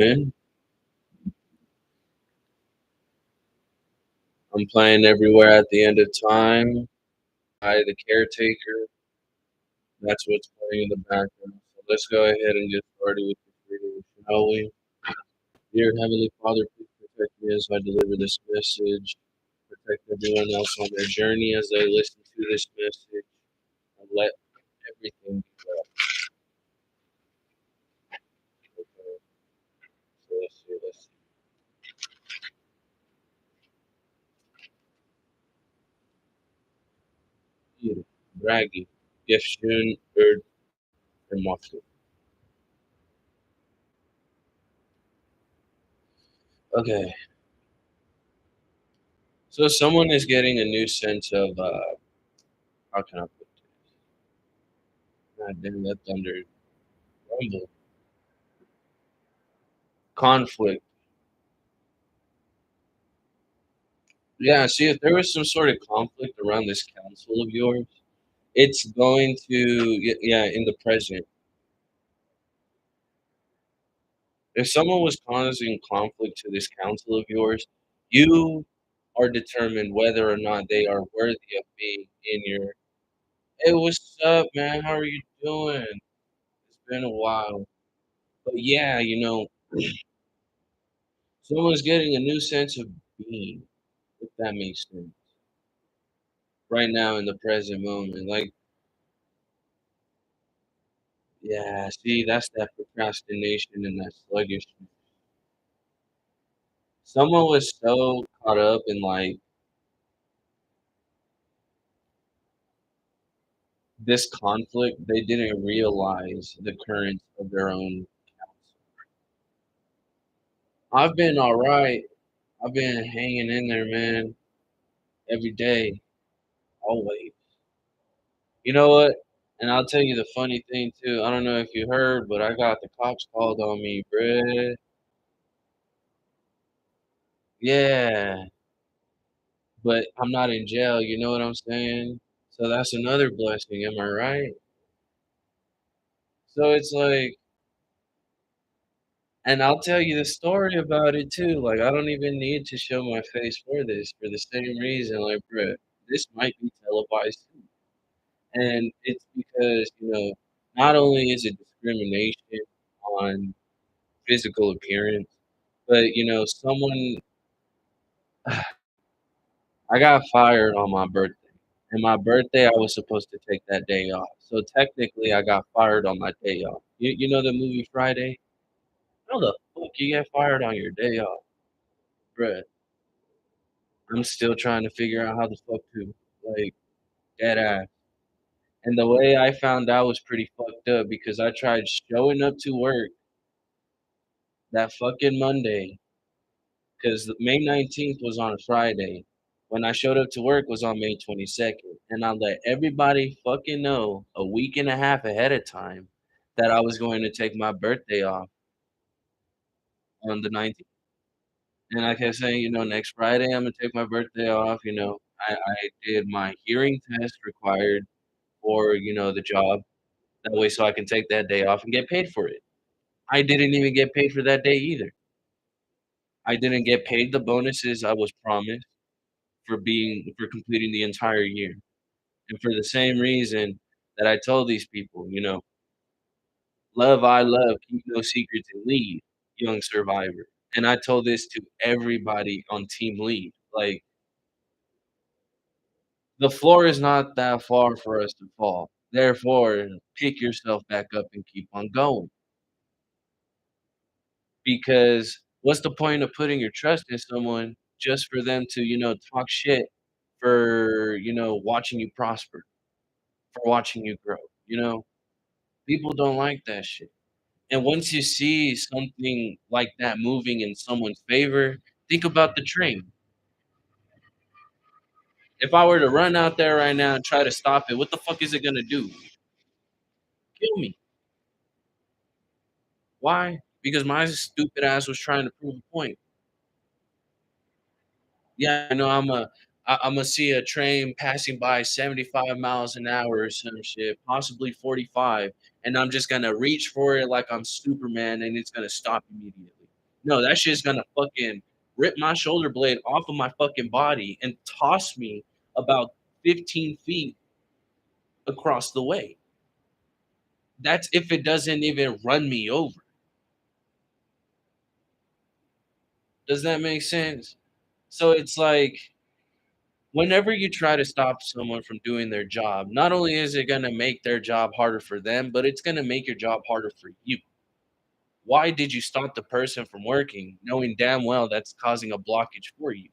In. I'm playing everywhere at the end of time by the caretaker. That's what's playing in the background. So let's go ahead and get started with the reading, shall we? Dear Heavenly Father, please protect me as I deliver this message. Protect everyone else on their journey as they listen to this message. And let everything be well. Okay, so let's see. Bragi. Gefshun Erd Emotion. Okay. So someone is getting a new sense of how can I put this? God damn that thunder rumble. Conflict. Yeah, see if there was some sort of conflict around this council of yours, it's going to yeah, in the present. If someone was causing conflict to this council of yours, you are determined whether or not they are worthy of being in your hey, what's up, man? How are you doing? It's been a while. But yeah, someone's getting a new sense of being, if that makes sense. Right now in the present moment. Like, yeah, see, that's that procrastination and that sluggishness. Someone was so caught up in like this conflict, they didn't realize the currents of their own counsel. I've been all right. I've been hanging in there, man, every day, always. You know what? And I'll tell you the funny thing too. I don't know if you heard, but I got the cops called on me, bruh. Yeah, but I'm not in jail. You know what I'm saying? So that's another blessing. Am I right? So it's like, and I'll tell you the story about it too. Like, I don't even need to show my face for this for the same reason. Like, bruh, this might be televised too. And it's because, not only is it discrimination on physical appearance, but, someone, I got fired on my birthday. And my birthday, I was supposed to take that day off. So technically, I got fired on my day off. You know the movie Friday? How the fuck you get fired on your day off, bruh? I'm still trying to figure out how the fuck to, like, dead ass. And the way I found out was pretty fucked up because I tried showing up to work that fucking Monday because May 19th was on a Friday. When I showed up to work was on May 22nd. And I let everybody fucking know a week and a half ahead of time that I was going to take my birthday off on the 19th. And I kept saying, next Friday I'm gonna take my birthday off. I did my hearing test required for, the job. That way so I can take that day off and get paid for it. I didn't even get paid for that day either. I didn't get paid the bonuses I was promised for completing the entire year. And for the same reason that I told these people, "Love I love, keep no secrets and lead, young survivor." And I told this to everybody on team lead. Like, the floor is not that far for us to fall. Therefore, pick yourself back up and keep on going. Because what's the point of putting your trust in someone just for them to, talk shit for, watching you prosper, for watching you grow, you know? People don't like that shit. And once you see something like that moving in someone's favor, think about the train. If I were to run out there right now and try to stop it, what the fuck is it gonna do? Kill me. Why? Because my stupid ass was trying to prove a point. Yeah, I know Imma see a train passing by 75 miles an hour or some shit, possibly 45, and I'm just gonna reach for it like I'm Superman, and it's gonna stop immediately. No, that shit's gonna fucking rip my shoulder blade off of my fucking body and toss me about 15 feet across the way. That's if it doesn't even run me over. Does that make sense? So it's like whenever you try to stop someone from doing their job, not only is it gonna make their job harder for them, but it's gonna make your job harder for you. Why did you stop the person from working knowing damn well that's causing a blockage for you?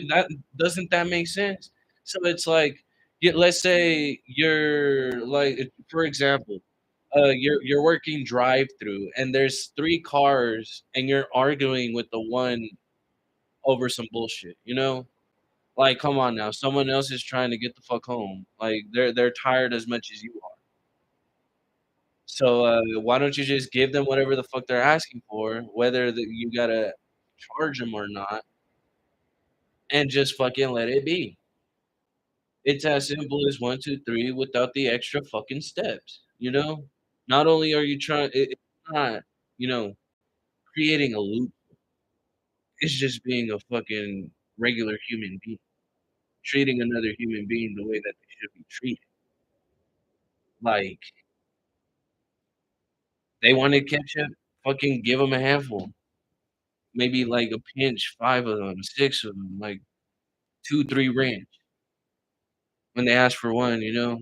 That doesn't that make sense? So it's like, yeah, let's say you're like, for example, you're working drive-through and there's 3 cars and you're arguing with the one over some bullshit, you know? Like, come on now, someone else is trying to get the fuck home. Like, they're tired as much as you are. So, why don't you just give them whatever the fuck they're asking for, whether you gotta charge them or not, and just fucking let it be. It's as simple as 1, 2, 3 without the extra fucking steps, you know? Not only are you trying it's not, you know, creating a loop, it's just being a fucking regular human being, treating another human being the way that they should be treated. Like, they wanted ketchup, fucking give them a handful, maybe like a pinch, 5 of them, 6 of them, like 2, 3 ranch when they ask for 1, you know?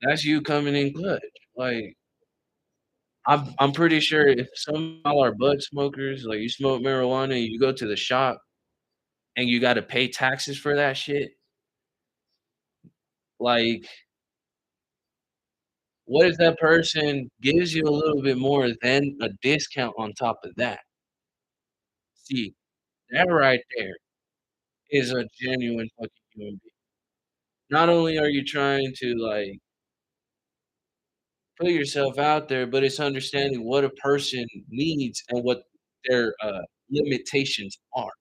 That's you coming in clutch, like I'm pretty sure if some of y'all are bud smokers, like, you smoke marijuana and you go to the shop and you gotta pay taxes for that shit, like, what if that person gives you a little bit more than a discount on top of that? See, that right there is a genuine fucking human being. Not only are you trying to, like, put yourself out there, but it's understanding what a person needs and what their, limitations are.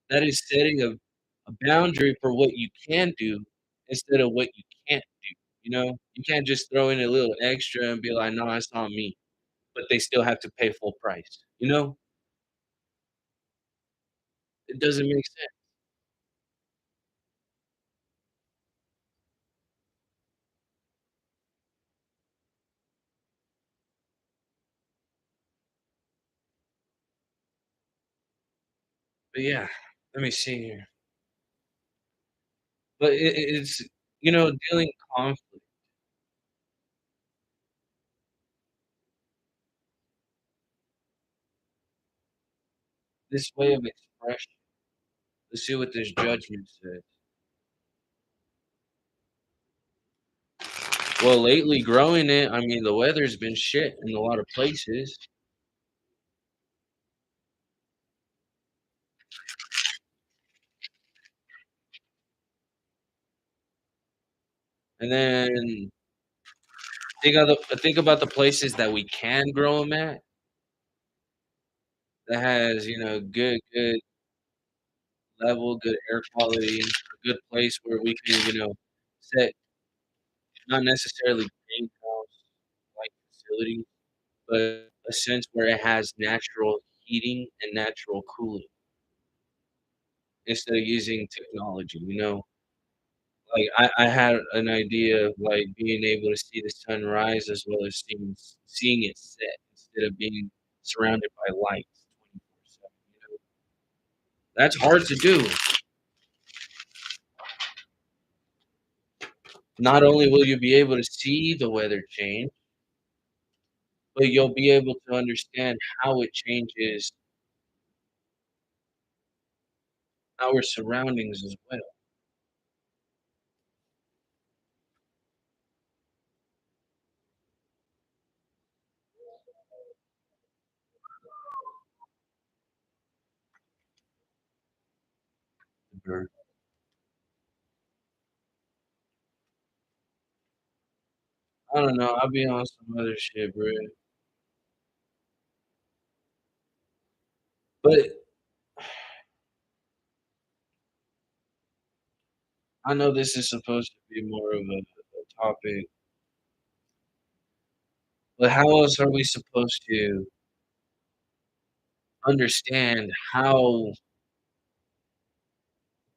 That is setting a boundary for what you can do instead of what you can't do, you know? You can't just throw in a little extra and be like, "No, it's on me," but they still have to pay full price, you know? It doesn't make sense. But yeah, let me see here. But it's dealing conflict, this way of expression. Let's see what this judgment says. Well, lately growing it, I mean, the weather's been shit in a lot of places, and then think about the places that we can grow them at, that has, good level, good air quality, a good place where we can, set not necessarily greenhouse-like facilities, but a sense where it has natural heating and natural cooling instead of using technology, you know? Like, I had an idea of, like, being able to see the sun rise as well as seeing it set instead of being surrounded by lights 24/7, you know? That's hard to do. Not only will you be able to see the weather change, but you'll be able to understand how it changes our surroundings as well. Mhm. I don't know, I'll be on some other shit, bro. But I know this is supposed to be more of a topic But how else are we supposed to understand how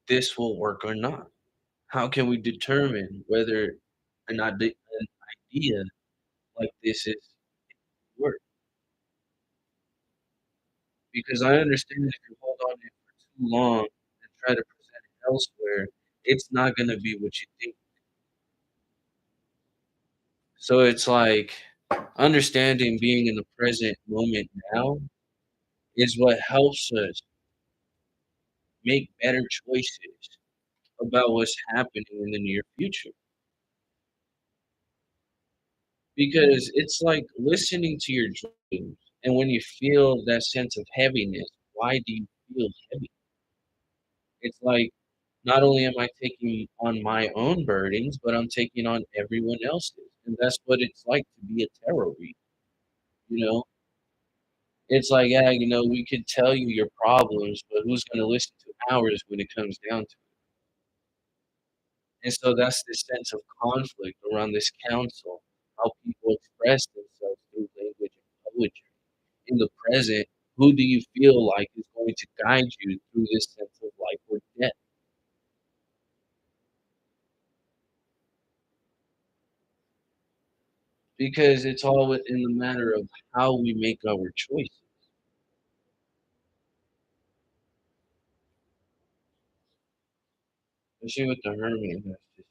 this will work or not? How can we determine whether or not an idea like this is work? Because I understand if you hold on to it for too long and try to present it elsewhere, it's not gonna be what you think. So it's like understanding being in the present moment now is what helps us make better choices about what's happening in the near future. Because it's like listening to your dreams, and when you feel that sense of heaviness, why do you feel heavy? It's like not only am I taking on my own burdens, but I'm taking on everyone else's, and that's what it's like to be a tarot reader, you know? It's like, yeah, we could tell you your problems, but who's gonna listen to ours when it comes down to it? And so that's the sense of conflict around this council, how people express themselves through language and poetry. In the present, who do you feel like is going to guide you through this sense of life or death? Because it's all within the matter of how we make our choices. Especially with the hermit. That's just,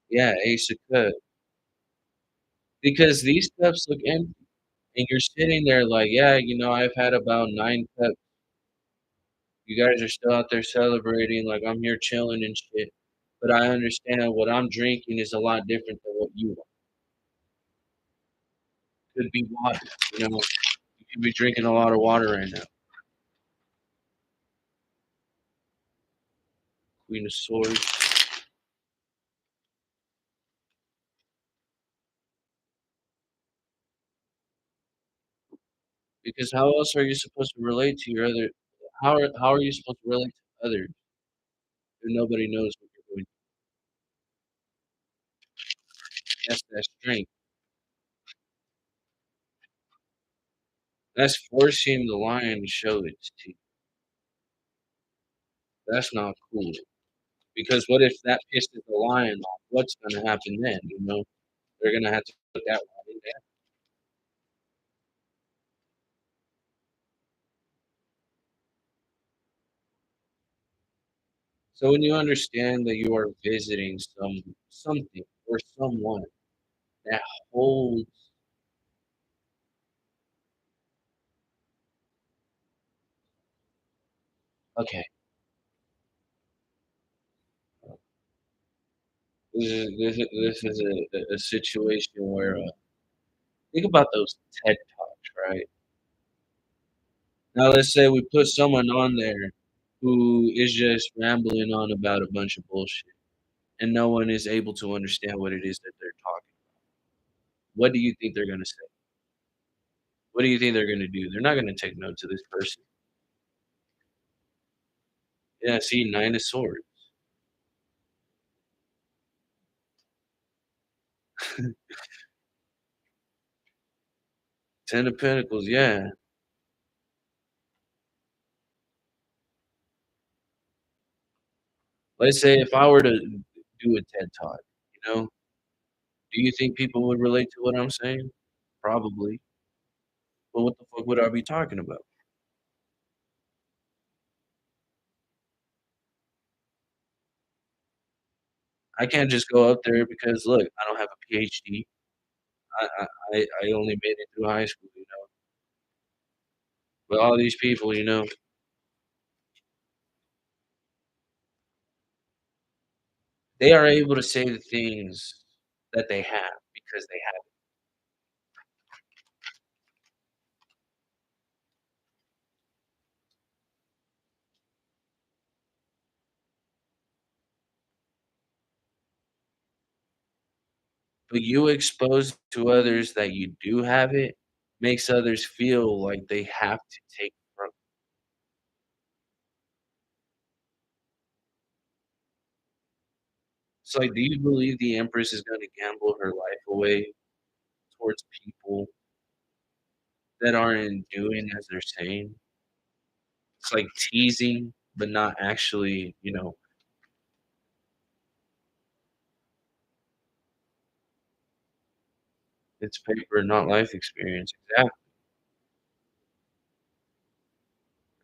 yeah, Ace of Cups. Because these cups look empty, and you're sitting there like, yeah, I've had about 9 cups. You guys are still out there celebrating, like I'm here chilling and shit. But I understand what I'm drinking is a lot different than what you are. Could be water, you know. You could be drinking a lot of water right now. Queen of Swords. Because how else are you supposed to relate to your other how are you supposed to relate to others if nobody knows what you're going through? That's that strength. That's forcing the lion to show its teeth. That's not cool. Because what if that pisses the lion off? What's gonna happen then, you know? They're gonna have to put that lion down. So when you understand that you are visiting something or someone that holds okay, this is a situation where think about those TED Talks, right? Now let's say we put someone on there who is just rambling on about a bunch of bullshit, and no one is able to understand what it is that they're talking. What do you think they're gonna say? What do you think they're gonna do? They're not gonna take note to this person. Yeah, see, 9 of Swords. 10 of Pentacles, yeah. Let's say if I were to do a TED Talk, you know, do you think people would relate to what I'm saying? Probably. But what the fuck would I be talking about? I can't just go up there because look, I don't have a PhD. I I I only made it through high school, you know? But all these people, they are able to say the things that they have because they have it. But you expose to others that you do have it, makes others feel like they have to take from It's like, do you believe the Empress is gonna gamble her life away towards people that aren't doing as they're saying? It's like teasing, but not actually, it's paper, not life experience. Exactly.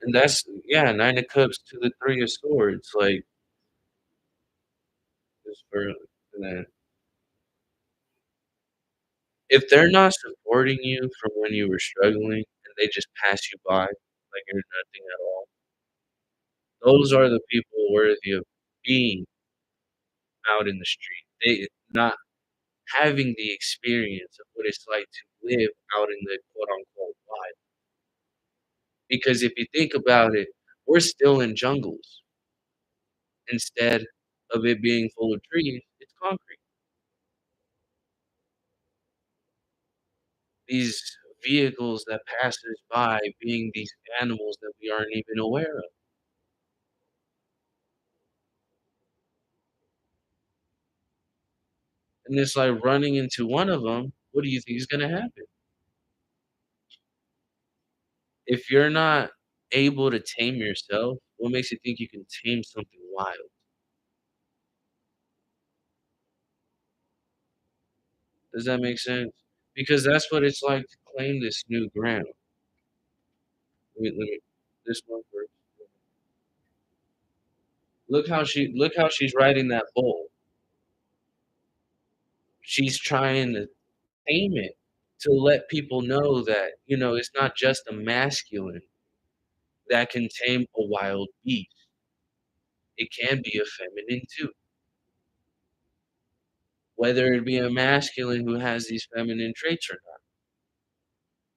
And that's yeah, 9 of Cups to the 3 of Swords, like, just for that. If they're not supporting you from when you were struggling and they just pass you by like you're nothing at all, those are the people worthy of being out in the street. They not having the experience of what it's like to live out in the quote unquote wild. Because if you think about it, we're still in jungles. Instead of it being full of trees, it's concrete. These vehicles that pass us by being these animals that we aren't even aware of. And it's like running into one of them. What do you think is gonna happen? If you're not able to tame yourself, what makes you think you can tame something wild? Does that make sense? Because that's what it's like to claim this new ground. Let me this one first. Look how she's riding that bull. She's trying to tame it to let people know that, it's not just a masculine that can tame a wild beast. It can be a feminine too. Whether it be a masculine who has these feminine traits or not.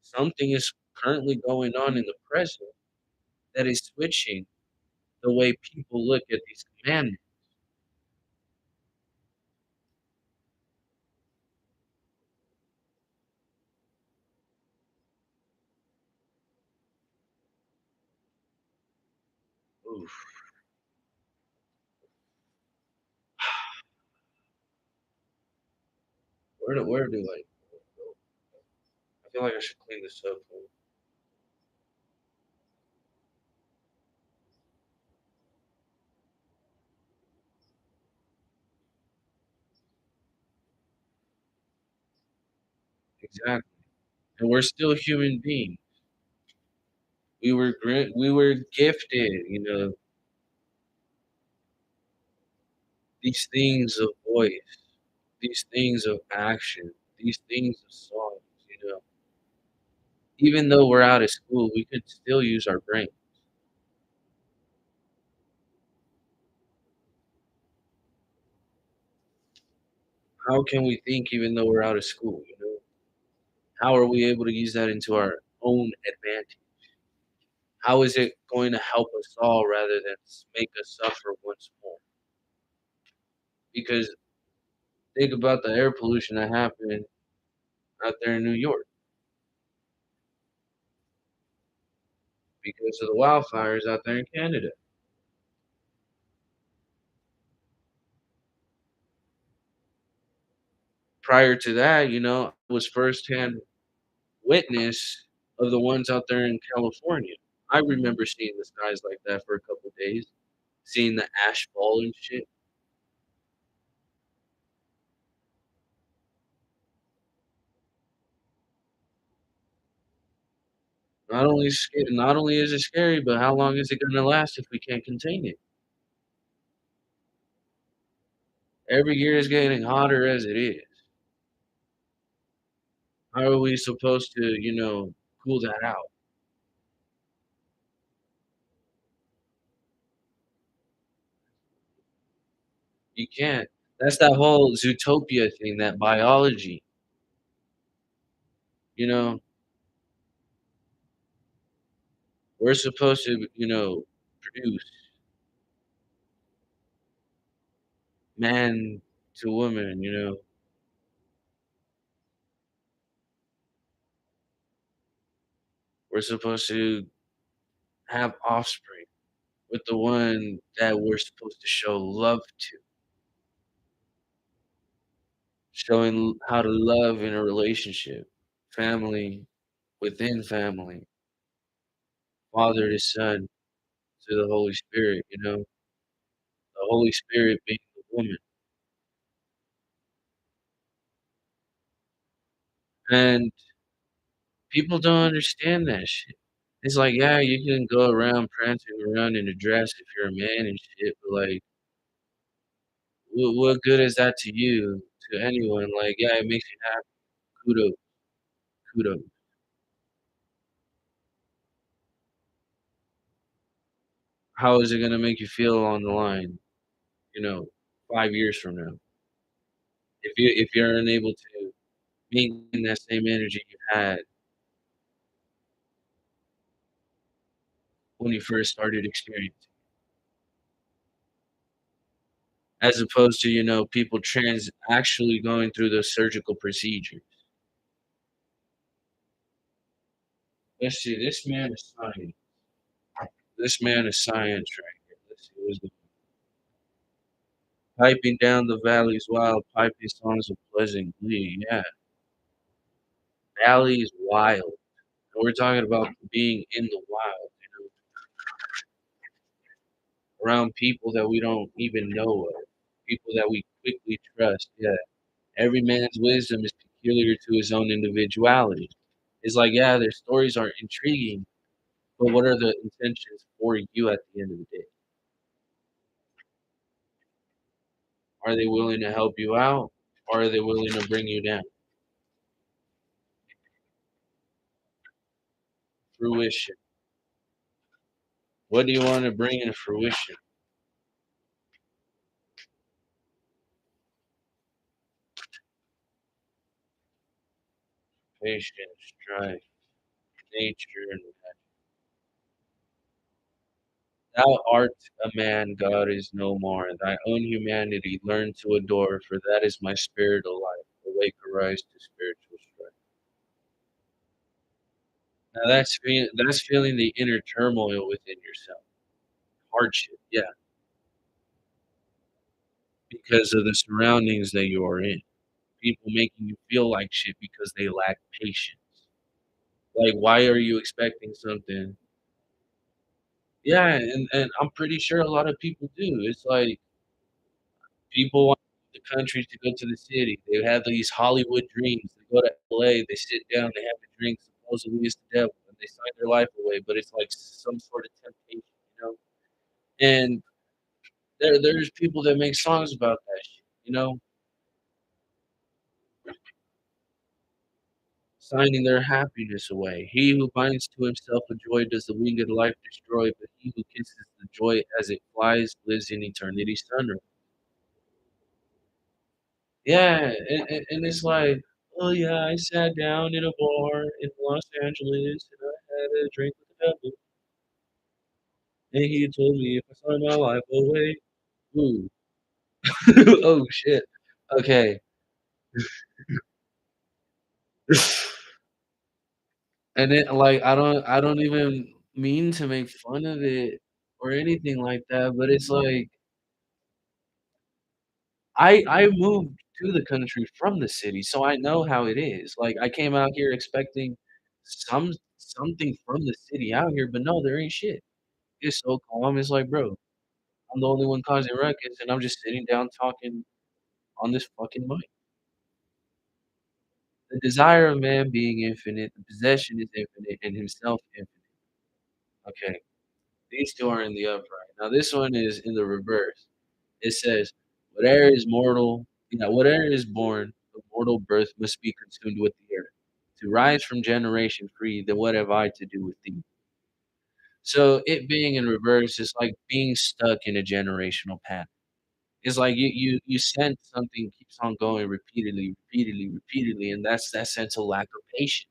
Something is currently going on in the present that is switching the way people look at these commandments. Oof. Where do I go? I feel like I should clean this up. Exactly. And we're still human beings. We were gifted, these things of voice, these things of action, these things of songs, you know. Even though we're out of school, we could still use our brain. How can we think even though we're out of school? How are we able to use that into our own advantage? How is it going to help us all rather than make us suffer once more? Because think about the air pollution that happened out there in New York because of the wildfires out there in Canada. Prior to that, I was firsthand witness of the ones out there in California. I remember seeing the skies like that for a couple days, seeing the ash fall and shit. Not only is it scary, but how long is it gonna last if we can't contain it? Every year is getting hotter as it is. How are we supposed to, cool that out? You can't. That's that whole Zootopia thing, that biology, you know? We're supposed to, produce man to woman. We're supposed to have offspring with the one that we're supposed to show love to. showing how to love in a relationship, family within family, Father to Son to the Holy Spirit, the Holy Spirit being the woman. And people don't understand that shit. It's like, yeah, you can go around prancing around in a dress if you're a man and shit, but like, what good is that to you, to anyone? Like, yeah, it makes you happy. Kudos, kudos. How is it gonna make you feel on the line, you know, 5 years from now? If you're unable to maintain that same energy you had when you first started experiencing, as opposed to, people actually going through those surgical procedures. Let's see, this man is science. This man is science right here. Let's see, what's the piping down the valleys wild, piping songs of pleasant glee. Yeah, valley is wild. And we're talking about being in the wild, around people that we don't even know of, people that we quickly trust. Yeah, every man's wisdom is peculiar to his own individuality. It's like, yeah, their stories are intriguing, but what are the intentions for you at the end of the day? Are they willing to help you out, or are they willing to bring you down? Fruition. What do you want to bring into fruition? Patience, strife, nature, and thou art a man, God is no more. Thy own humanity learn to adore, for that is my spirit alive. Awake, arise to spiritual strife. Now that's feeling the inner turmoil within yourself. Hardship, yeah, because of the surroundings that you are in. People making you feel like shit because they lack patience. Like, why are you expecting something? Yeah, and I'm pretty sure a lot of people do. It's like people want the country to go to the city. They have these Hollywood dreams. They go to LA, they sit down, they have a drink, supposedly it's the devil, and they sign their life away, but it's like some sort of temptation, you know? And there's people that make songs about that shit, signing their happiness away. He who binds to himself a joy does the winged life destroy, but he who kisses the joy as it flies lives in eternity's sunrise. Yeah, and it's like, oh yeah, I sat down in a bar in Los Angeles and I had a drink with the devil, and he told me if I sign my life away, ooh, oh shit, okay. And it like I don't even mean to make fun of it or anything like that, but it's like I moved to the country from the city, so I know how it is. Like I came out here expecting something from the city out here, but no, there ain't shit. It's so calm. It's like, bro, I'm the only one causing ruckus, and I'm just sitting down talking on this fucking mic. The desire of man being infinite, the possession is infinite, and himself infinite. Okay, these two are in the upright. Now this one is in the reverse. It says, "Whatever is mortal, whatever is born of mortal birth must be consumed with the earth. To rise from generation free, then what have I to do with thee?" So it being in reverse is like being stuck in a generational pattern. It's like you sense something keeps on going repeatedly, repeatedly, repeatedly, and that's that sense of lack of patience.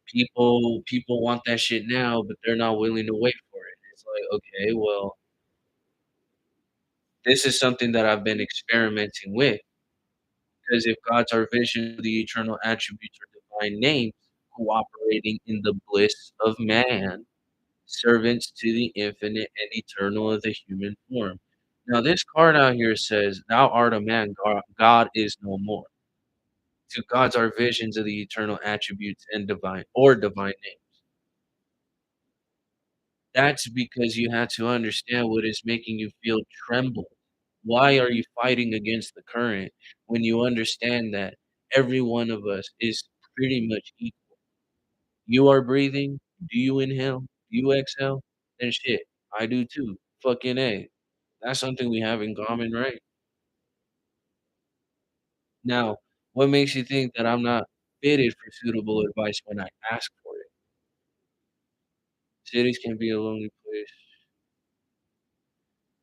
People want that shit now, but they're not willing to wait for it. It's like, okay, well, this is something that I've been experimenting with because if God's our vision of the eternal attributes or divine names, cooperating in the bliss of man, servants to the infinite and eternal of the human form. Now this card out here says, "Thou art a man, God is no more. To gods are visions of the eternal attributes and divine names." That's because you had to understand what is making you feel tremble. Why are you fighting against the current when you understand that every one of us is pretty much equal? You are breathing. Do you inhale? Do you exhale? Then shit, I do too. Fucking A. That's something we have in common, right? Now, what makes you think that I'm not fitted for suitable advice when I ask for it? Cities can be a lonely place.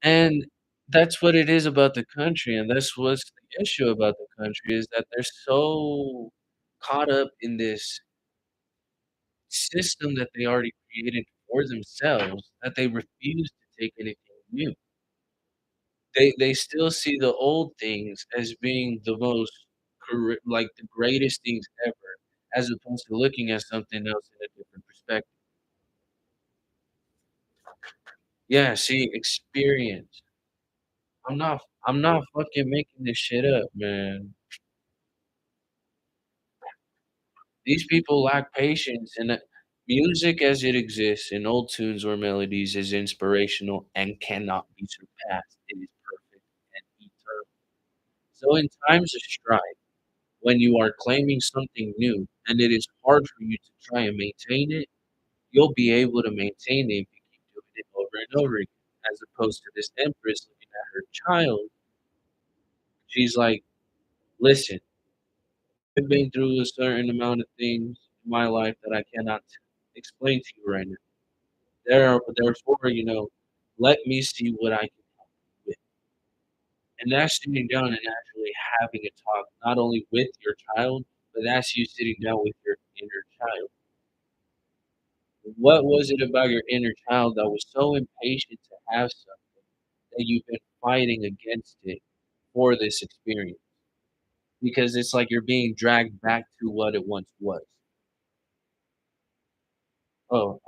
And that's what it is about the country, and that's what's the issue about the country is that they're so caught up in this system that they already created for themselves that they refuse to take anything new. They still see the old things as being the most like the greatest things ever, as opposed to looking at something else in a different perspective. Yeah, see, experience. I'm not fucking making this shit up, man. These people lack patience, and music as it exists in old tunes or melodies is inspirational and cannot be surpassed. It is perfect and eternal. So in times of strife, when you are claiming something new and it is hard for you to try and maintain it, you'll be able to maintain it if you keep doing it over and over again. As opposed to this empress looking at her child, she's like, listen, I've been through a certain amount of things in my life that I cannot explain to you right now. Therefore, let me see what I can help you with. And that's sitting down and actually having a talk, not only with your child, but that's you sitting down with your inner child. What was it about your inner child that was so impatient to have something that you've been fighting against it for this experience? Because it's like you're being dragged back to what it once was. Oh,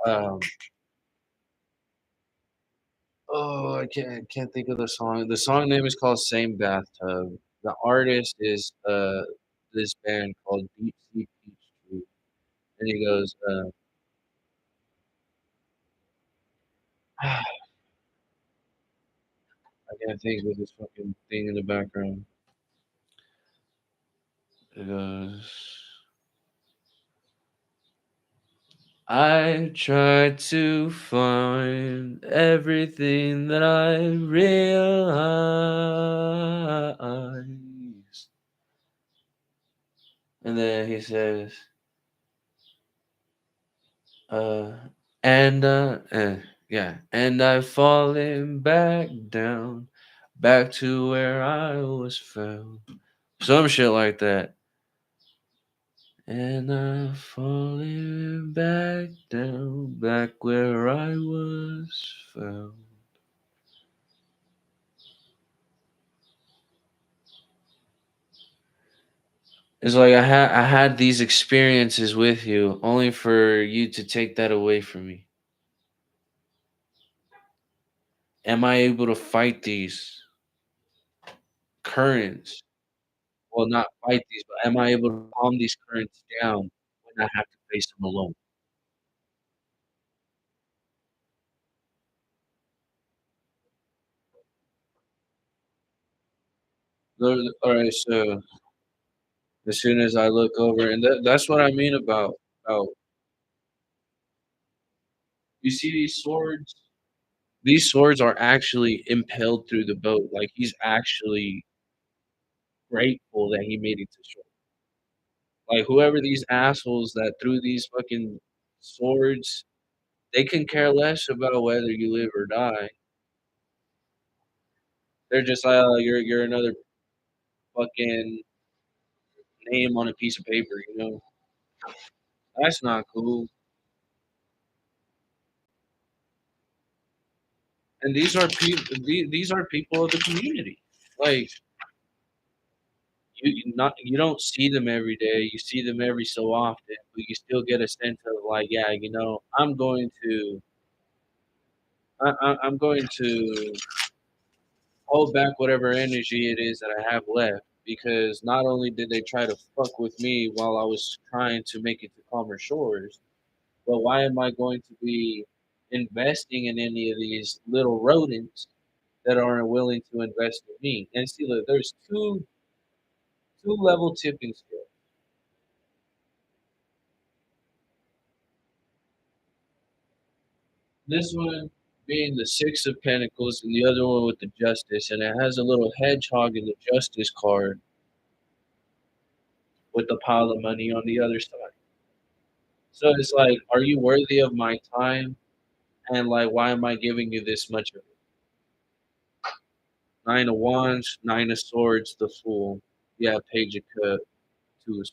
I can't think of the song. The song name is called "Same Bathtub." The artist is this band called Deep Sea Peachtree, and he goes, I can't think of this fucking thing in the background. It goes, I tried to find everything that I realized, and then he says. Uh, yeah, and I've fallen back down, back to where I was found. Some shit like that. And I've fallen back down, back where I was found. It's like I had these experiences with you, only for you to take that away from me. Am I able to fight these currents? Well, not fight these, but am I able to calm these currents down when I have to face them alone? Alright, so as soon as I look over and that's what I mean about you see these swords? These swords are actually impelled through the boat, like, he's actually grateful that he made it to shore. Like, whoever these assholes that threw these fucking swords, they can care less about whether you live or die. They're just like, "Oh, you're another fucking name on a piece of paper," you know? That's not cool. And these are people. These are people of the community. Like you don't see them every day. You see them every so often, but you still get a sense of like, yeah, I'm going to hold back whatever energy it is that I have left because not only did they try to fuck with me while I was trying to make it to calmer shores, but why am I going to be investing in any of these little rodents that aren't willing to invest in me? And see, look, there's two level tipping scale. This one being the Six of Pentacles and the other one with the Justice, and it has a little hedgehog in the Justice card with the pile of money on the other side. So it's like, are you worthy of my time? And like, why am I giving you this much of it? Nine of Wands, Nine of Swords, the Fool. Yeah, Page of Cups, Two of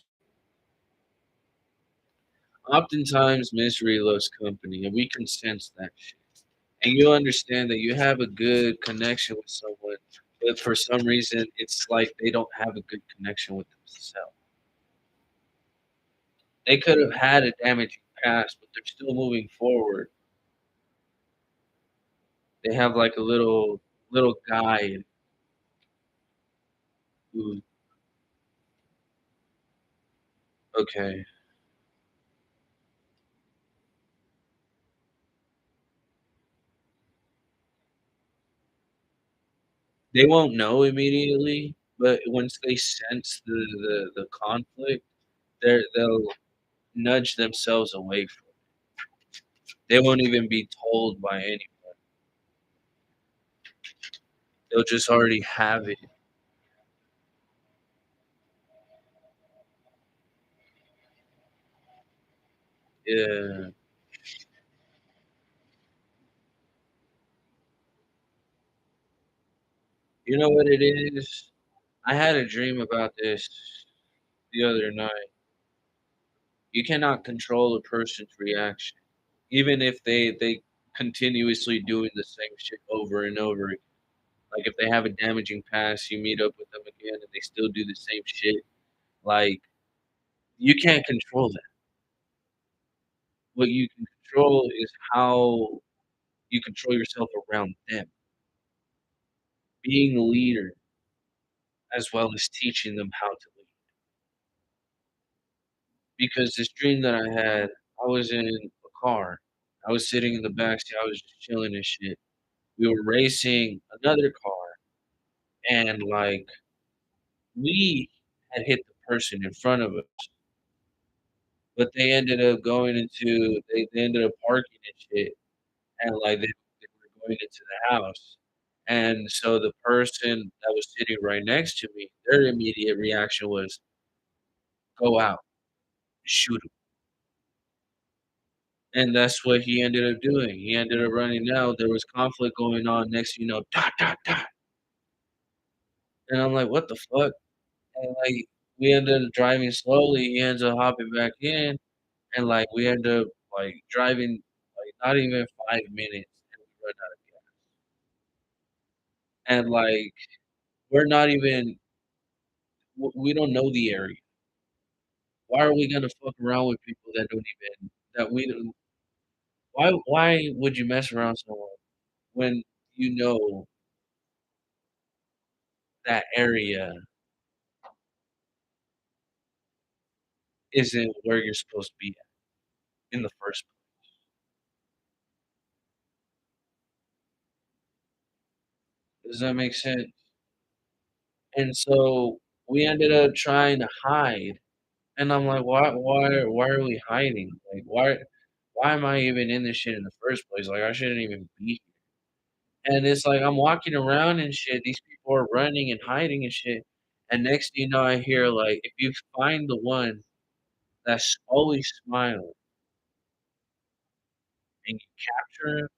Oftentimes, misery loves company, and we can sense that shit. And you understand that you have a good connection with someone, but for some reason, it's like they don't have a good connection with themselves. They could have had a damaging past, but they're still moving forward. They have like a little guide who, okay, they won't know immediately, but once they sense the conflict, they'll nudge themselves away from it. They won't even be told by anyone. They'll just already have it. Yeah. You know what it is? I had a dream about this the other night. You cannot control a person's reaction, even if they continuously doing the same shit over and over again. Like if they have a damaging past, you meet up with them again and they still do the same shit. Like you can't control that. What you can control is how you control yourself around them. Being a leader as well as teaching them how to lead. Because this dream that I had, I was in a car. I was sitting in the back seat. I was just chilling and shit. We were racing another car, and like we had hit the person in front of us, but they ended up going into they ended up parking and shit, and like they were going into the house. And so the person that was sitting right next to me, their immediate reaction was go out, shoot him. And that's what he ended up doing. He ended up running out. There was conflict going on. Next, thing you know, dot dot dot. And I'm like, what the fuck? And like we ended up driving slowly. He ends up hopping back in, and like we end up like driving like not even 5 minutes, and we run out of gas. And like we're not even we don't know the area. Why are we gonna fuck around with people that don't even that we don't? Why would you mess around someone when you know that area isn't where you're supposed to be at in the first place? Does that make sense? And so we ended up trying to hide, and I'm like, why are we hiding? Like, why am I even in this shit in the first place? Like, I shouldn't even be here. And it's like I'm walking around and shit. These people are running and hiding and shit. And next thing you know, I hear like, if you find the one that's always smiling and you capture him,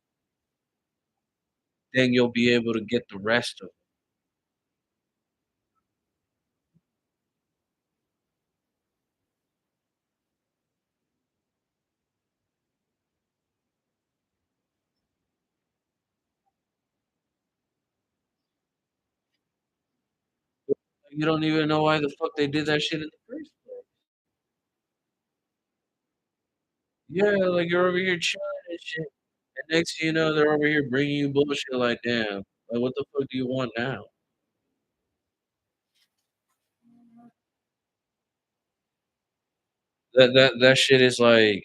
then you'll be able to get the rest of them. You don't even know why the fuck they did that shit in the first place. Yeah, like, you're over here chilling and shit, and next thing you know, they're over here bringing you bullshit like, "Damn." Like, what the fuck do you want now? That shit is like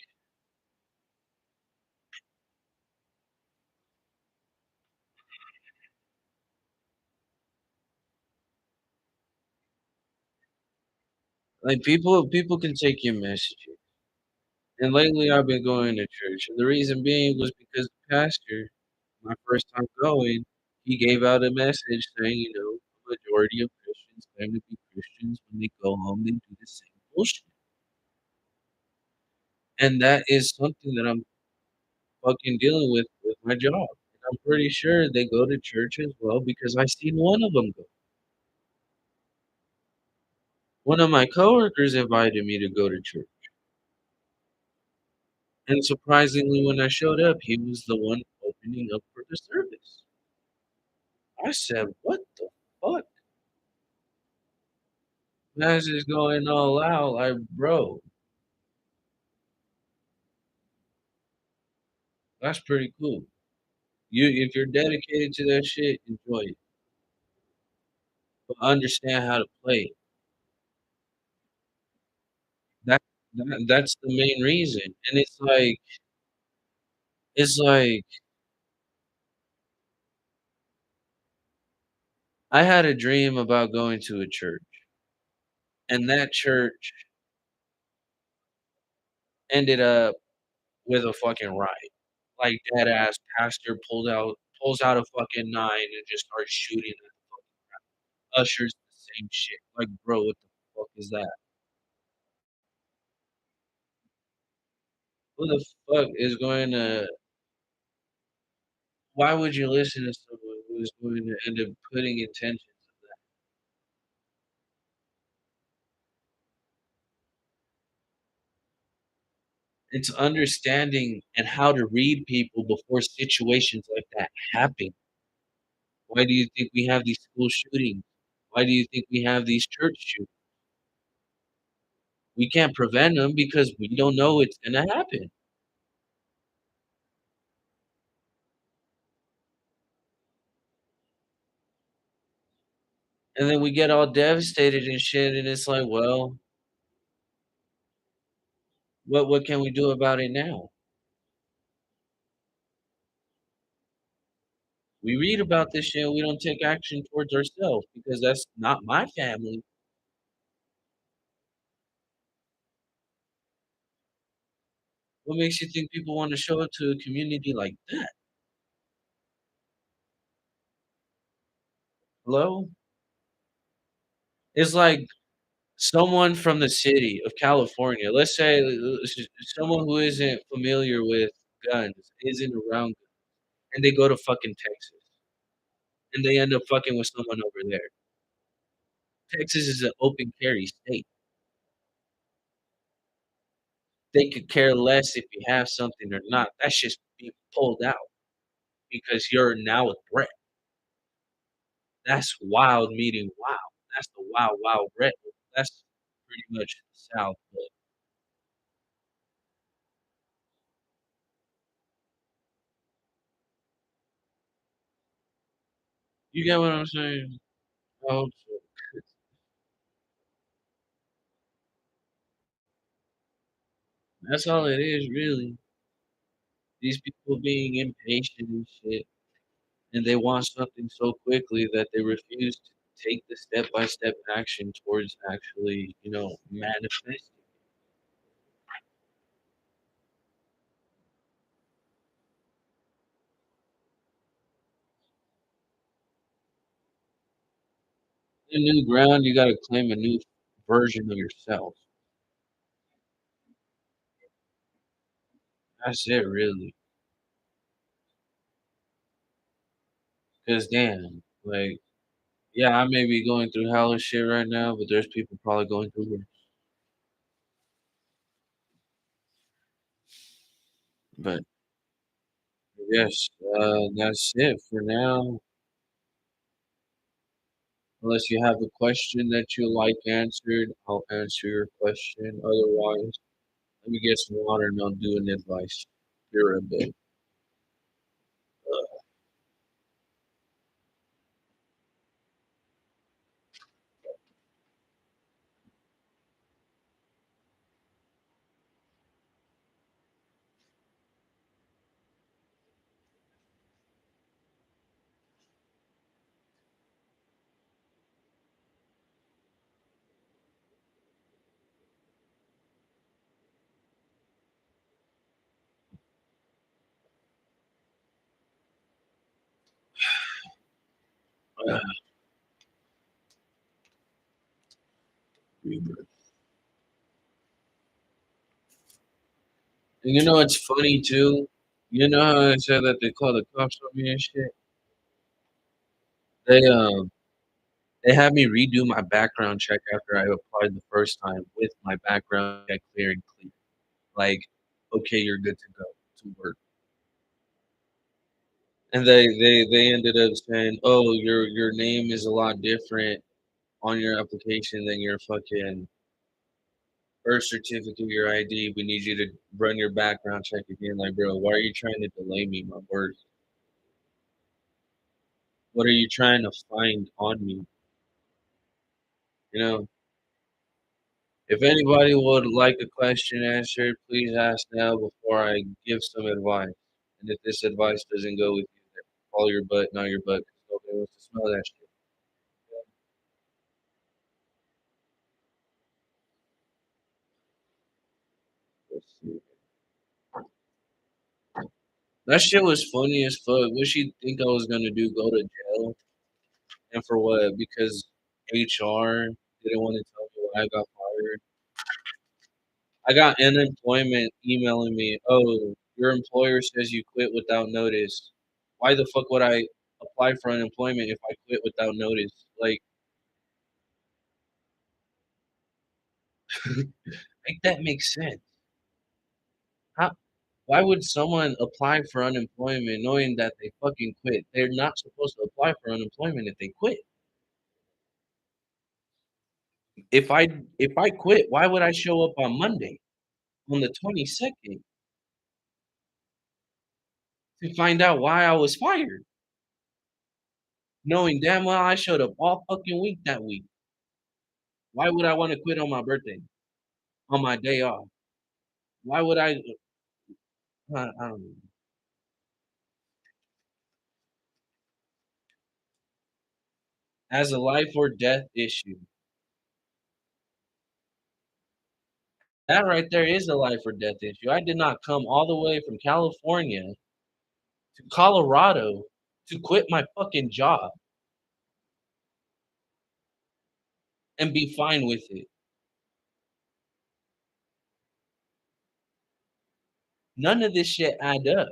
people can take your messages. And lately I've been going to church. And the reason being was because the pastor, my first time going, he gave out a message saying, the majority of Christians claim to be Christians. When they go home, they do the same bullshit. And that is something that I'm fucking dealing with my job. And I'm pretty sure they go to church as well because I seen one of them go. One of my coworkers invited me to go to church. And surprisingly, when I showed up, he was the one opening up for the service. I said, "What the fuck?" Man's just going all out, like, bro, that's pretty cool. If you're dedicated to that shit, enjoy it, but understand how to play it. That, that's the main reason. And it's like I had a dream about going to a church, and that church ended up with a fucking riot. Like dead ass pastor pulls out a fucking 9 and just starts shooting at ushers, the same shit. Like, bro, what the fuck is that? Who the fuck is going to why would you listen to someone who's going to end up putting intentions of that? It's understanding and how to read people before situations like that happen. Why do you think we have these school shootings? Why do you think we have these church shootings? We can't prevent them because we don't know it's gonna happen. And then we get all devastated and shit, and it's like, well, what can we do about it now? We read about this shit, and we don't take action towards ourselves because that's not my family. What makes you think people wanna show up to a community like that? Hello? It's like someone from the city of California, let's say, someone who isn't familiar with guns, isn't around guns, and they go to fucking Texas, and they end up fucking with someone over there. Texas is an open carry state. They could care less if you have something or not. That's just being pulled out because you're now a threat. That's wild meeting wild. That's the wild, wild red. That's pretty much the South, but you get what I'm saying? I hope so. That's all it is, really. These people being impatient and shit, and they want something so quickly that they refuse to take the step-by-step action towards actually, manifesting. In new ground, you gotta claim a new version of yourself. That's it, really. 'Cause damn, like, yeah, I may be going through hella shit right now, but there's people probably going through worse. But yes, that's it for now. Unless you have a question that you like answered, I'll answer your question. Otherwise, let me get some water and I'll do an advice. You're a bit. Uh, and you know it's funny too? You know how I said that they call the cops on me and shit? They they had me redo my background check after I applied the first time with my background check clear and clean. Like, okay, you're good to go to work. And they ended up saying, "Oh, your name is a lot different on your application than your fucking birth certificate, your ID. We need you to run your background check again." Like, bro, why are you trying to delay me my work? What are you trying to find on me? You know, if anybody would like a question answered, please ask now before I give some advice. And if this advice doesn't go with you, then follow your butt, not your butt, 'cause nobody wants to smell that shit. Let's see. That shit was funny as fuck. What she think I was gonna do? Go to jail? And for what? Because HR didn't want to tell me why I got fired. I got unemployment emailing me, "Oh, your employer says you quit without notice." Why the fuck would I apply for unemployment if I quit without notice? Like, make that make sense. How why would someone apply for unemployment knowing that they fucking quit? They're not supposed to apply for unemployment if they quit. If I if I quit, why would I show up on Monday, on the 22nd, to find out why I was fired, knowing damn well I showed up all fucking week that week? Why would I wanna quit on my birthday, on my day off? Why would I don't know. As a life or death issue. That right there is a life or death issue. I did not come all the way from California to Colorado to quit my fucking job and be fine with it. None of this shit add up,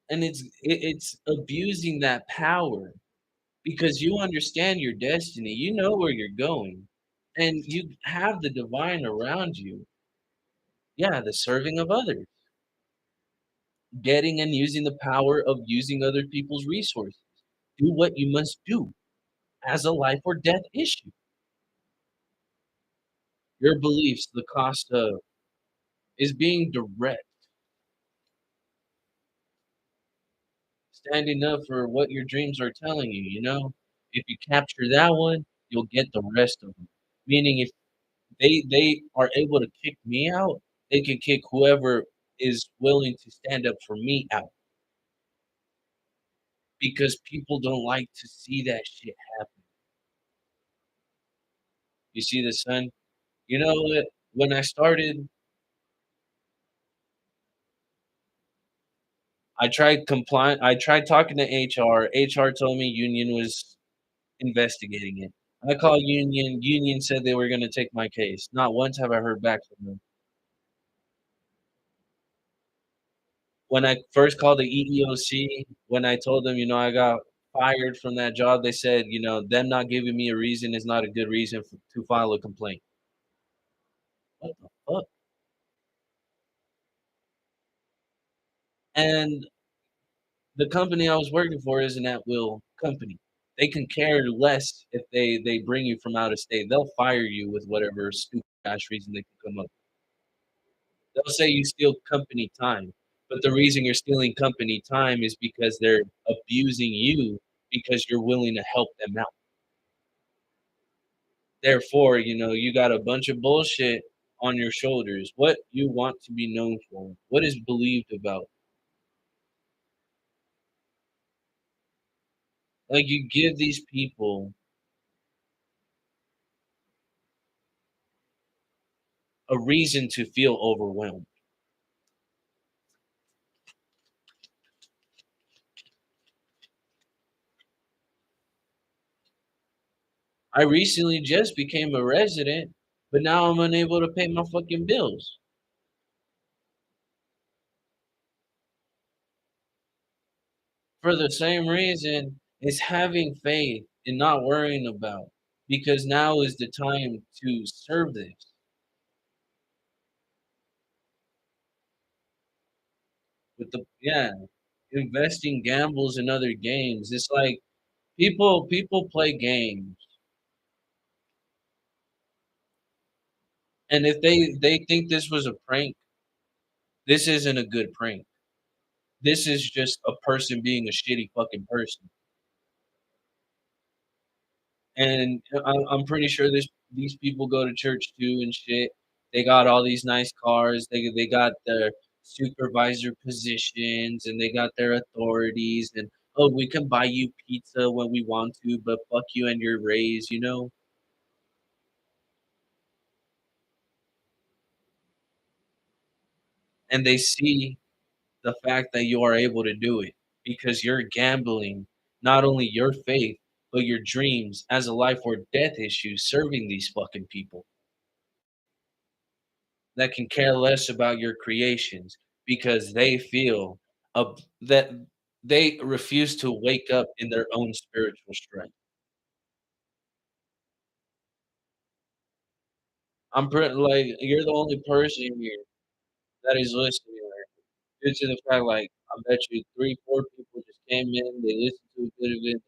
and it's abusing that power because you understand your destiny, you know where you're going, and you have the divine around you. Yeah, the serving of others, getting and using the power of using other people's resources. Do what you must do as a life or death issue. Your beliefs, the cost of is being direct, standing up for what your dreams are telling you, you know? If you capture that one, you'll get the rest of them. Meaning if they are able to kick me out, they can kick whoever is willing to stand up for me out because people don't like to see that shit happen. You see the sun? You know what? When I started, I tried talking to HR. HR told me union was investigating it. I called union. Union said they were gonna take my case. Not once have I heard back from them. When I first called the EEOC, when I told them, I got fired from that job, they said, them not giving me a reason is not a good reason to file a complaint. What the fuck? And the company I was working for is an at-will company. They can care less if they bring you from out of state. They'll fire you with whatever stupid ass reason they can come up. They'll say you steal company time, but the reason you're stealing company time is because they're abusing you because you're willing to help them out. Therefore, you got a bunch of bullshit on your shoulders. What you want to be known for, what is believed about. Like you give these people a reason to feel overwhelmed. I recently just became a resident, but now I'm unable to pay my fucking bills for the same reason. It's having faith and not worrying about, because now is the time to serve this with the investing gambles in other games. It's like people play games, and if they think this was a prank, this isn't a good prank. This is just a person being a shitty fucking person. And I'm pretty sure these people go to church too and shit. They got all these nice cars. They got their supervisor positions and they got their authorities and oh, we can buy you pizza when we want to, but fuck you and your raise, you know? And they see the fact that you are able to do it because you're gambling not only your faith but your dreams as a life or death issue serving these fucking people that can care less about your creations because they feel that they refuse to wake up in their own spiritual strength. I'm pretty like you're the only person here that is listening right due to the fact like I bet you 3, 4 people just came in, they listened to a bit of it,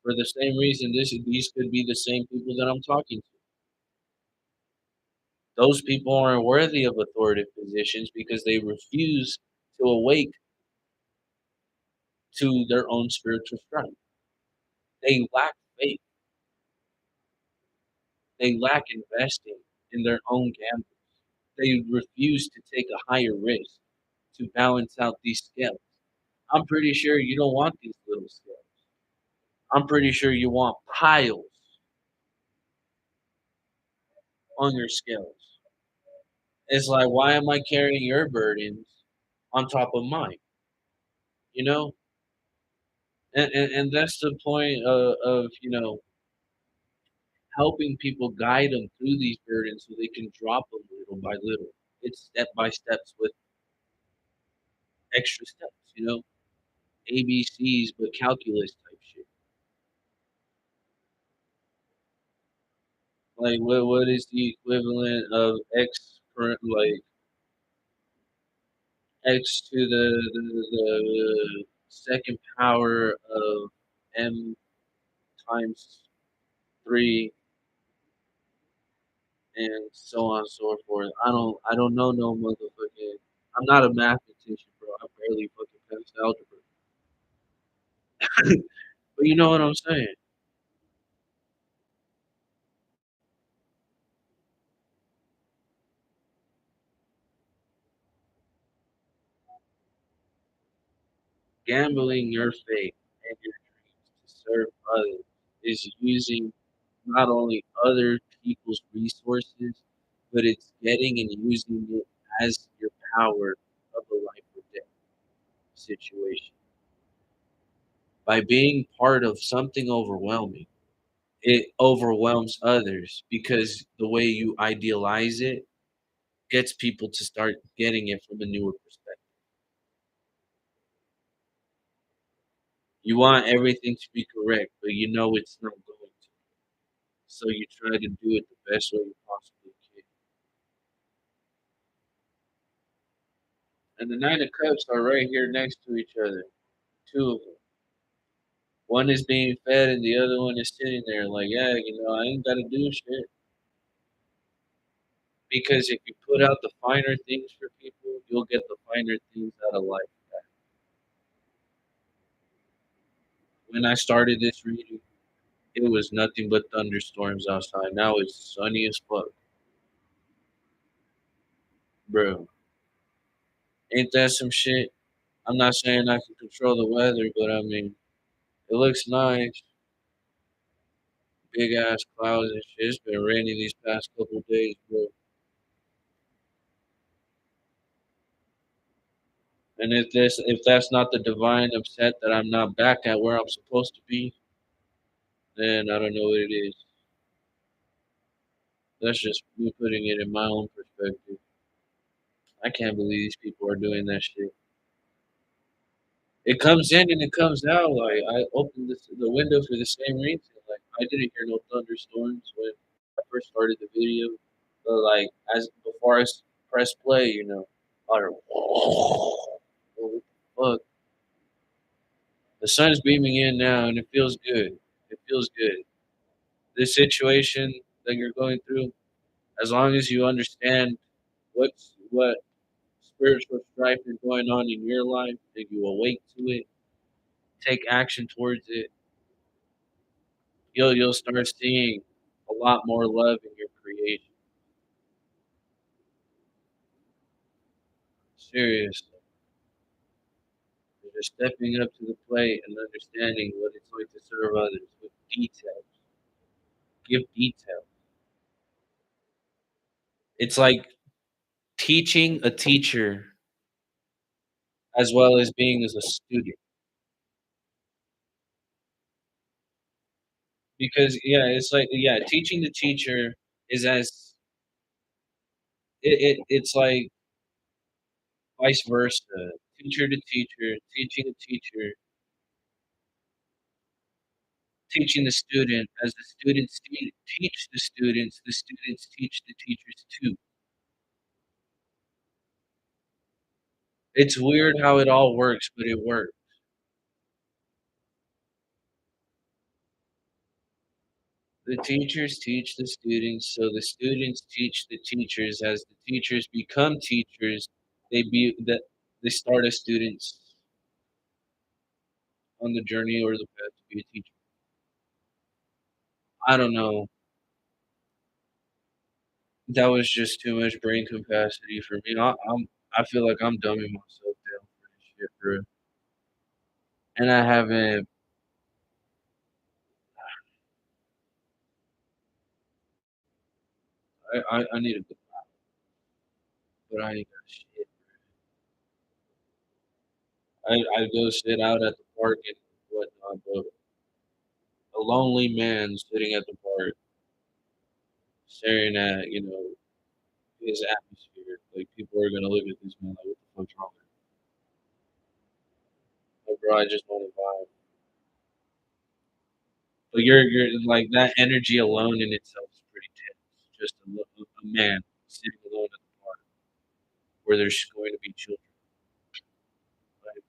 for the same reason these could be the same people that I'm talking to. Those people aren't worthy of authoritative positions because they refuse to awake to their own spiritual strength. They lack faith. They lack investing in their own gamble. They refuse to take a higher risk to balance out these scales. I'm pretty sure you don't want these little scales. I'm pretty sure you want piles on your scales. It's like, why am I carrying your burdens on top of mine? You know? And that's the point of, helping people guide them through these burdens so they can drop them little by little. It's step by steps with extra steps, ABCs, but calculus type shit. Like, what is the equivalent of x current, like x to the second power of m times 3 and so on and so forth. I don't know no motherfucking. I'm not a mathematician, bro. I barely fucking passed algebra. But you know what I'm saying? Gambling your faith and your dreams to serve others is using not only other people's resources, but it's getting and using it as your power of a life or death situation. By being part of something overwhelming, it overwhelms others because the way you idealize it gets people to start getting it from a newer perspective. You want everything to be correct, but you know it's not going to. So you try to do it the best way you possibly can. And the Nine of Cups are right here next to each other. Two of them. One is being fed and the other one is sitting there like, yeah, I ain't got to do shit. Because if you put out the finer things for people, you'll get the finer things out of life. When I started this reading, it was nothing but thunderstorms outside. Now it's sunny as fuck. Bro, ain't that some shit? I'm not saying I can control the weather, but I mean, it looks nice. Big ass clouds and shit. It's been raining these past couple days, bro. And if that's not the divine upset that I'm not back at where I'm supposed to be, and I don't know what it is. That's just me putting it in my own perspective. I can't believe these people are doing that shit. It comes in and it comes out. Like I opened the window for the same reason. Like I didn't hear no thunderstorms when I first started the video, but like as before I press play, I heard, what the fuck? The sun's beaming in now, and it feels good. It feels good. This situation that you're going through, as long as you understand what spiritual strife is going on in your life, and you awake to it, take action towards it, you'll start seeing a lot more love in your creation. Seriously, you're just stepping up to the plate and understanding what it's like to serve others with details. Give detail. It's like teaching a teacher as well as being as a student. Because yeah, it's like yeah, teaching the teacher is as it's like vice versa. Teacher to teacher, teaching a teacher, teaching the student, as the students teach the students teach the teachers too. It's weird how it all works, but it works. The teachers teach the students, so the students teach the teachers. As the teachers become teachers, they start as students on the journey or the path to be a teacher. I don't know. That was just too much brain capacity for me. I feel like I'm dumbing myself down for this shit, bro. And I haven't. I need a good, but I ain't got shit. I go sit out at the park and whatnot, bro. A lonely man sitting at the park, staring at his atmosphere. Like people are gonna look at this man like, what the fuck's wrong with him? Like, bro, I just want to vibe. But you're like that energy alone in itself is pretty tense. Just a man sitting alone at the park where there's going to be children. Like,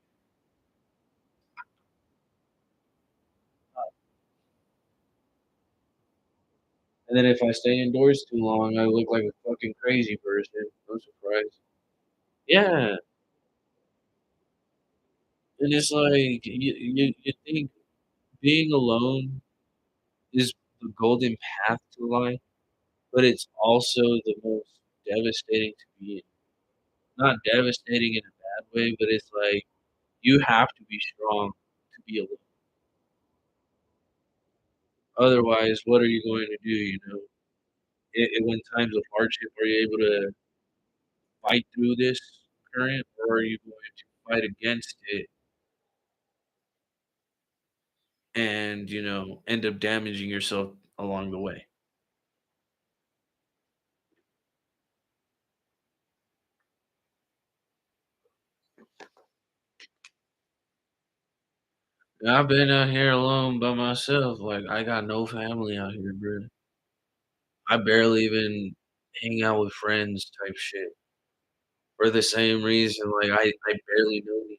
and then if I stay indoors too long, I look like a fucking crazy person. No surprise. Yeah, and it's like you think being alone is the golden path to life, but it's also the most devastating to be in. Not devastating in a bad way, but it's like you have to be strong to be alone. Otherwise, what are you going to do? When times of hardship, are you able to fight through this current, or are you going to fight against it and end up damaging yourself along the way? I've been out here alone by myself. Like I got no family out here, bro. I barely even hang out with friends type shit. For the same reason, like I barely know these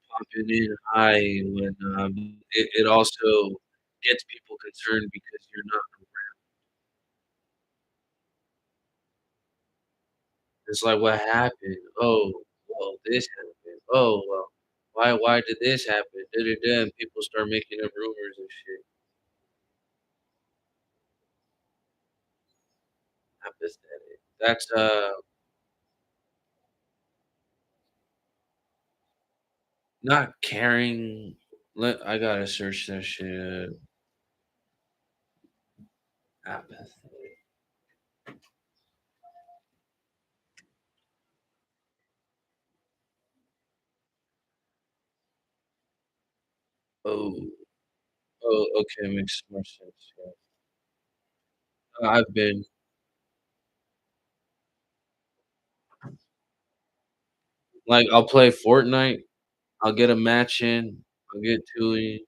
popping in high when it also gets people concerned because you're not around. It's like, "What happened? Oh, well, this happened. Oh, well, why did this happen? Da da da," and people start making up rumors and shit. Apathetic. That's, not caring. I gotta search that shit up. Apathetic. Oh, oh, okay, makes more sense, yeah. I've been like, I'll play Fortnite, I'll get a match in, I'll get 2 in.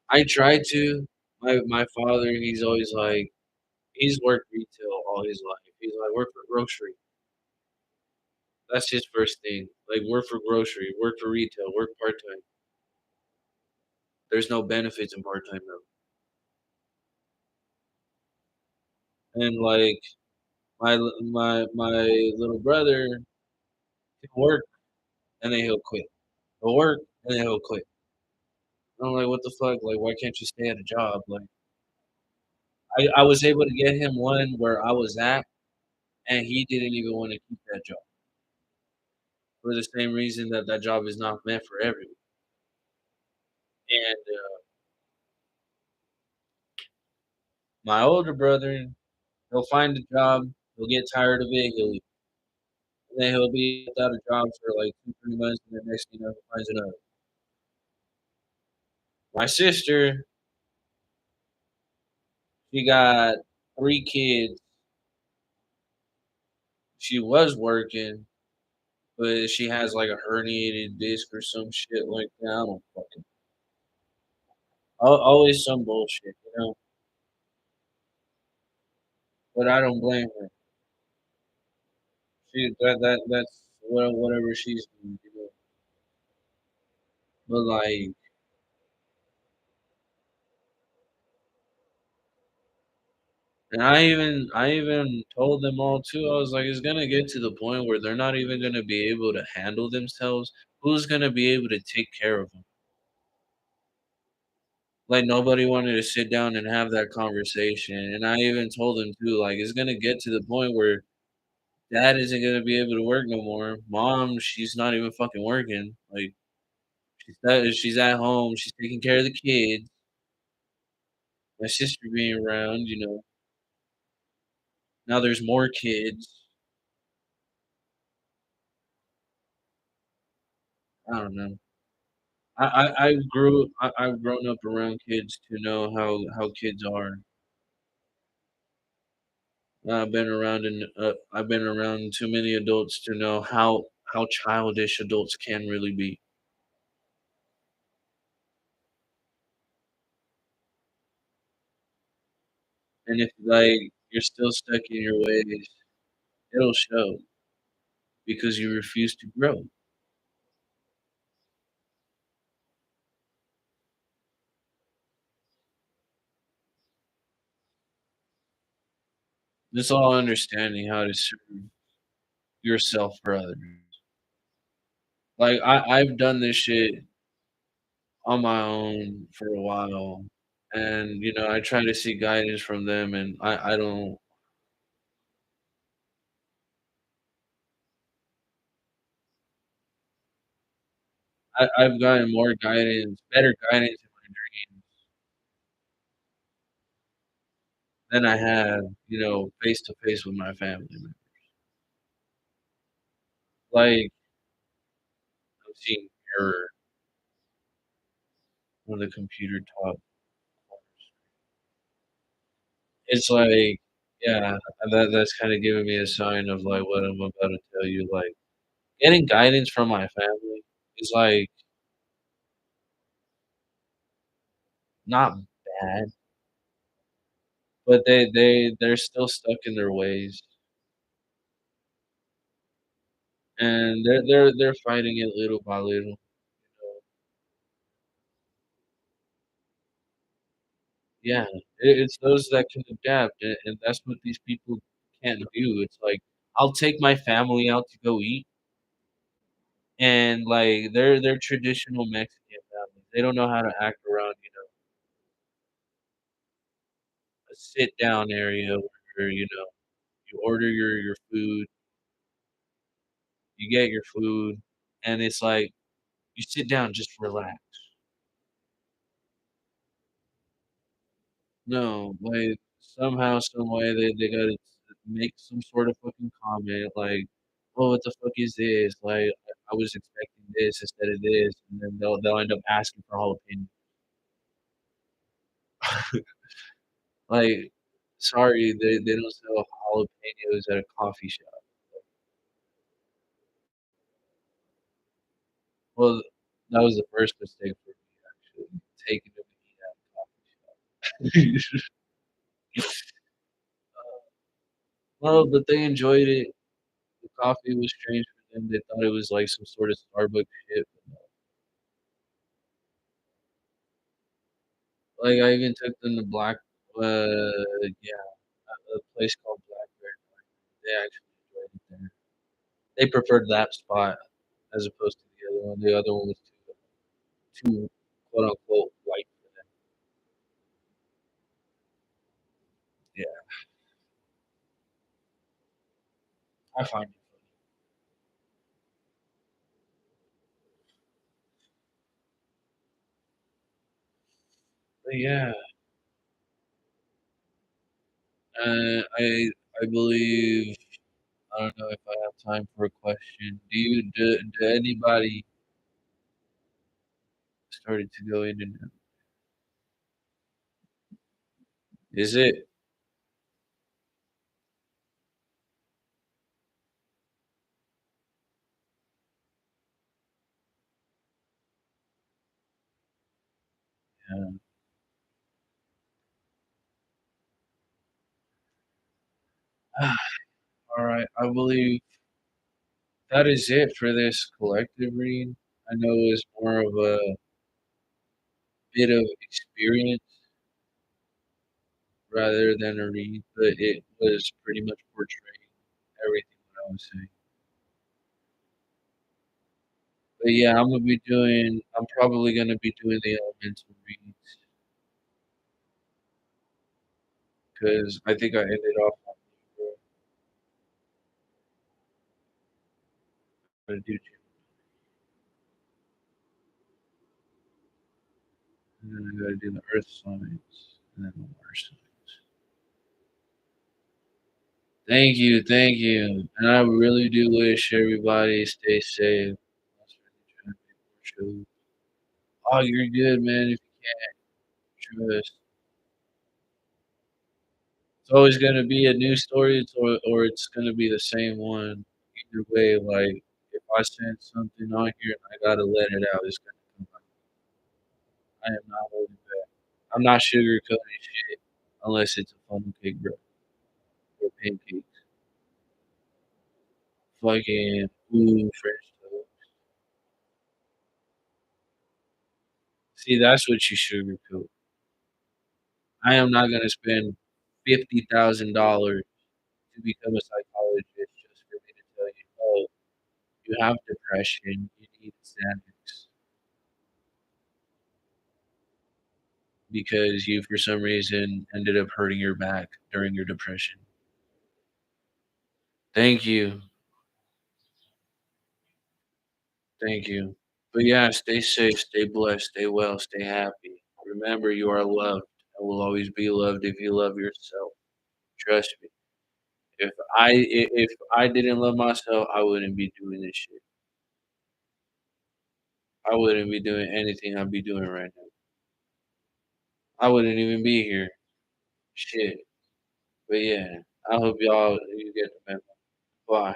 I try to. My father, he's always like he's worked retail all his life. He's like, "Work for grocery." That's his first thing. Like, work for grocery, work for retail, work part-time. There's no benefits in part-time though. And, like, my little brother, he'll work and then he'll quit. He'll work and then he'll quit. I'm like, "What the fuck? Like, why can't you stay at a job?" Like, I was able to get him one where I was at, and he didn't even wanna keep that job for the same reason that that job is not meant for everyone. And, my older brother, he'll find a job, he'll get tired of it, he'll leave, and then he'll be without a job for, like, 2, 3 months, and then next thing you know, he finds another. My sister, she got 3 kids. She was working, but she has, like, a herniated disc or some shit like that, I don't fucking always some bullshit, you know? But I don't blame her. That's whatever she's doing, you know? But, like and I even told them all too, I was like, "It's gonna get to the point where they're not even gonna be able to handle themselves. Who's gonna be able to take care of them?" Like, nobody wanted to sit down and have that conversation, and I even told them too, like, "It's gonna get to the point where dad isn't gonna be able to work no more. Mom, she's not even fucking working. Like, she's at home, she's taking care of the kids, my sister being around, you know, now there's more kids." I don't know. I've grown up around kids to know how kids are. I've been around too many adults to know how childish adults can really be. And if, like, you're still stuck in your ways, it'll show because you refuse to grow. It's all understanding how to serve yourself for others. Like, I've done this shit on my own for a while, and, you know, I try to seek guidance from them, and I don't I've gotten more guidance, better guidance in my dreams than I have, you know, face to face with my family members. Like, I'm seeing error on the computer top. It's like, yeah, that's kinda giving me a sign of, like, what I'm about to tell you, like, getting guidance from my family is, like, not bad, but they're still stuck in their ways, and they're fighting it little by little, you know? Yeah, it's those that can adapt, and that's what these people can't do. It's like, I'll take my family out to go eat, and, like, they're traditional Mexican families. They don't know how to act around, you know, a sit-down area where, you know, you order your food, you get your food, and it's like, you sit down, just relax. No, like, somehow, some way, they gotta make some sort of fucking comment, like "Oh, what the fuck is this?" Like, I was expecting this instead of this, and then they'll end up asking for jalapeno. Like, sorry, they don't sell jalapenos at a coffee shop. Well, that was the first mistake for me, actually, taking them to eat at a coffee shop. Well, but they enjoyed it. The coffee was strange for them. They thought it was like some sort of Starbucks shit. Like, I even took them to yeah, a place called Blackberry. They actually enjoyed it there. They preferred that spot as opposed to the other one. The other one was too quote unquote white for them. Yeah, I find it funny. But yeah, I believe I don't know if I have time for a question. Do anybody started to go in and is it? Yeah. All right, I believe that is it for this collective read. I know it's more of a bit of experience rather than a read, but it was pretty much portraying everything that I was saying. But yeah, I'm probably gonna be doing the elemental reads because I think I ended off on gonna do and then I gotta do the earth signs and then the water signs. Thank you. And I really do wish everybody stay safe. That's really trying to make more shows. Oh, you're good, man. If you trust, it's always gonna be a new story, or it's gonna be the same one. Either way, like if I send something on here and I gotta let it out, it's gonna come out. I am not holding back. I'm not sugarcoating shit unless it's a funnel cake, bro, or pancakes. Fucking French toast. See, that's what you sugarcoat. I am not gonna spend $50,000 to become a psychologist just for me to tell you, oh, you have depression, you need Xanax because you, for some reason, ended up hurting your back during your depression. Thank you. Thank you. But yeah, stay safe, stay blessed, stay well, stay happy. Remember, you are loved and will always be loved if you love yourself. Trust me. If I didn't love myself, I wouldn't be doing this shit. I wouldn't be doing anything I'd be doing right now. I wouldn't even be here. Shit. But yeah, I hope y'all you get the memo. Bye.